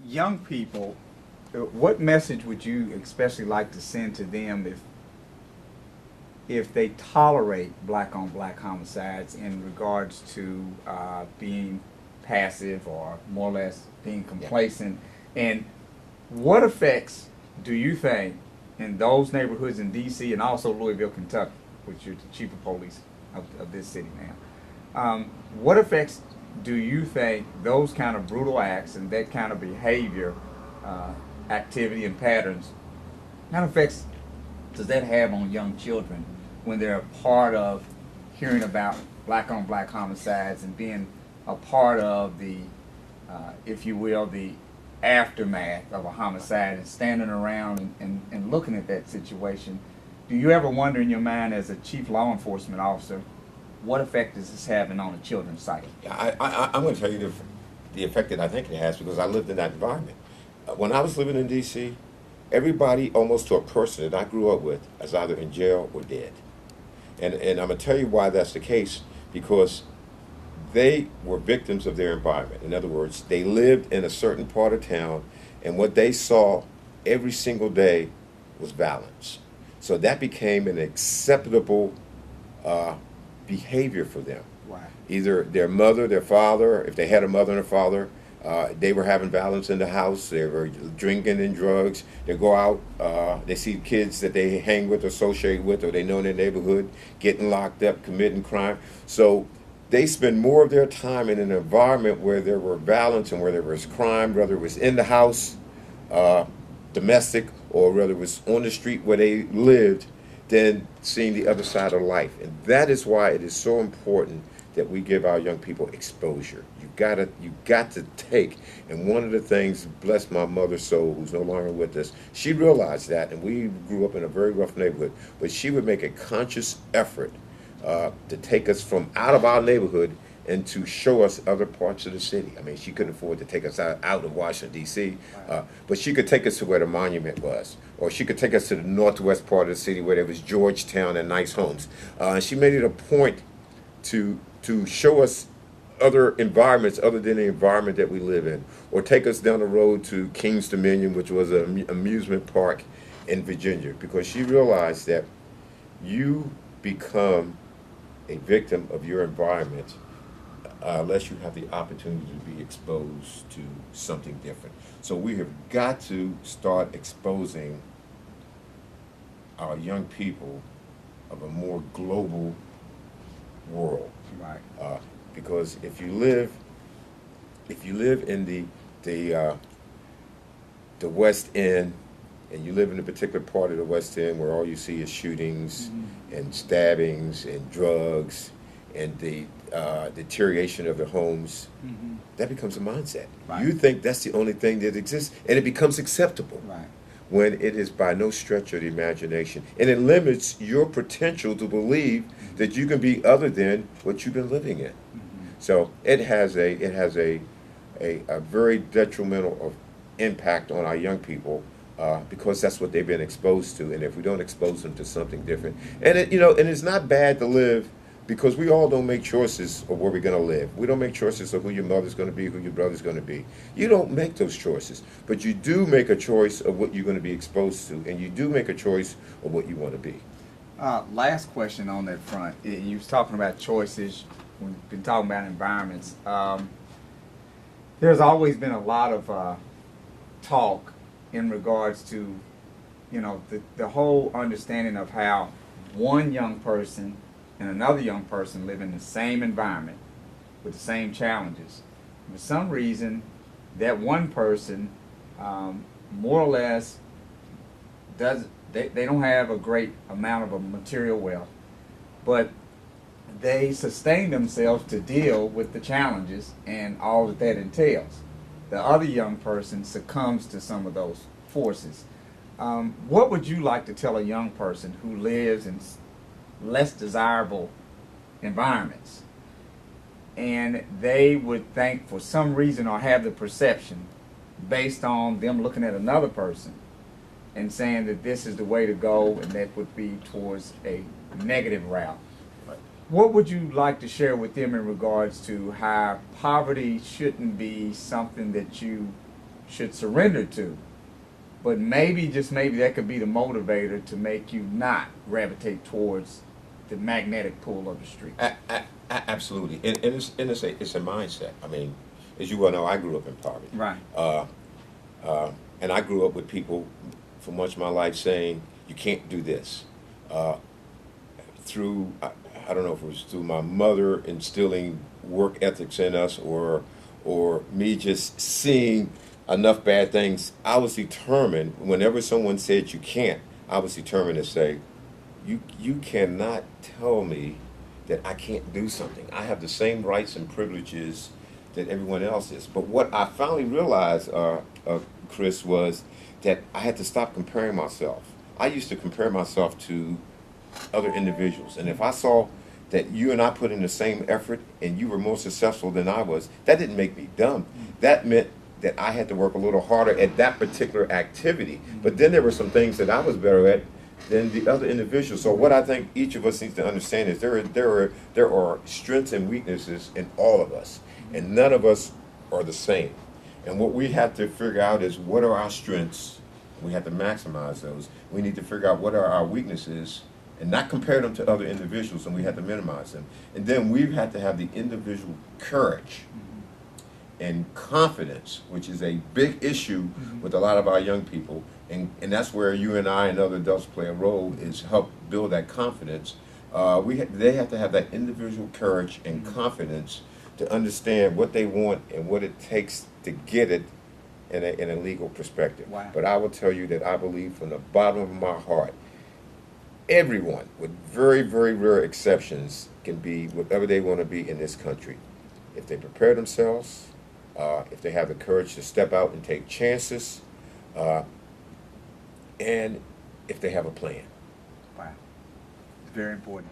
young people, what message would you especially like to send to them if they tolerate black on black homicides in regards to being passive or more or less being complacent? And what effects do you think in those neighborhoods in D.C. and also Louisville, Kentucky, which you're the chief of police of this city now? What effects do you think those kind of brutal acts and that kind of behavior, activity and patterns, kind of effects does that have on young children when they're a part of hearing about black on black homicides and being a part of the, if you will, the aftermath of a homicide and standing around and looking at that situation? Do you ever wonder in your mind as a chief law enforcement officer, what effect is this having on a children's psyche? I'm going to tell you the effect that I think it has because I lived in that environment. When I was living in D.C., everybody, almost to a person that I grew up with, is either in jail or dead. And I'm going to tell you why that's the case, because they were victims of their environment. In other words, they lived in a certain part of town, and what they saw every single day was violence. So that became an acceptable behavior for them. Right. Either their mother, their father, if they had a mother and a father, they were having violence in the house. They were drinking and drugs. They go out, they see kids that they hang with, associate with, or they know in their neighborhood getting locked up, committing crime. So they spend more of their time in an environment where there were violence and where there was crime, whether it was in the house, domestic, or whether it was on the street where they lived, than seeing the other side of life. And that is why it is so important that we give our young people exposure. You got to take, and one of the things, bless my mother's soul, who's no longer with us, she realized that, and we grew up in a very rough neighborhood, but she would make a conscious effort to take us from out of our neighborhood and to show us other parts of the city. I mean, she couldn't afford to take us out of Washington, D.C., but she could take us to where the monument was, or she could take us to the northwest part of the city where there was Georgetown and nice homes. She made it a point to show us other environments other than the environment that we live in, or take us down the road to King's Dominion, which was an amusement park in Virginia, because she realized that you become a victim of your environment unless you have the opportunity to be exposed to something different. So we have got to start exposing our young people of a more global world. Right. Because if you live in the West End, and you live in a particular part of the West End where all you see is shootings and stabbings and drugs and the deterioration of the homes, that becomes a mindset. Right. You think that's the only thing that exists, and it becomes acceptable. Right. When it is by no stretch of the imagination. And it limits your potential to believe that you can be other than what you've been living in. So it has a very detrimental impact on our young people because that's what they've been exposed to. And if we don't expose them to something different, and it's not bad to live, because we all don't make choices of where we're going to live. We don't make choices of who your mother's going to be, who your brother's going to be. You don't make those choices, but you do make a choice of what you're going to be exposed to, and you do make a choice of what you want to be. Last question on that front. You was talking about choices. We've been talking about environments. There's always been a lot of talk in regards to, the whole understanding of how one young person and another young person live in the same environment with the same challenges. For some reason, that one person more or less they don't have a great amount of a material wealth, but they sustain themselves to deal with the challenges and all that entails. The other young person succumbs to some of those forces. What would you like to tell a young person who lives in less desirable environments, and they would think for some reason or have the perception based on them looking at another person and saying that this is the way to go and that would be towards a negative route? What would you like to share with them in regards to how poverty shouldn't be something that you should surrender to. But maybe, just maybe, that could be the motivator to make you not gravitate towards the magnetic pull of the street. Absolutely, and it's a mindset. I mean, as you well know, I grew up in poverty. Right. And I grew up with people for much of my life saying, you can't do this. I don't know if it was through my mother instilling work ethics in us, or me just seeing enough bad things. I was determined, whenever someone said you can't, I was determined to say, you cannot tell me that I can't do something. I have the same rights and privileges that everyone else is. But what I finally realized, Chris, was that I had to stop comparing myself. I used to compare myself to other individuals, and if I saw that you and I put in the same effort and you were more successful than I was, that didn't make me dumb. That meant that I had to work a little harder at that particular activity. But then there were some things that I was better at than the other individuals. So what I think each of us needs to understand is there are strengths and weaknesses in all of us, and none of us are the same. And what we have to figure out is, what are our strengths? We have to maximize those. We need to figure out what are our weaknesses and not compare them to other individuals, and we have to minimize them. And then we have to have the individual courage and confidence, which is a big issue with a lot of our young people. And that's where you and I and other adults play a role, is help build that confidence. They have to have that individual courage and confidence to understand what they want and what it takes to get it in a legal perspective. Wow. But I will tell you that I believe from the bottom of my heart, everyone, with very, very rare exceptions, can be whatever they want to be in this country. If they prepare themselves, if they have the courage to step out and take chances, and if they have a plan. Wow. Very important.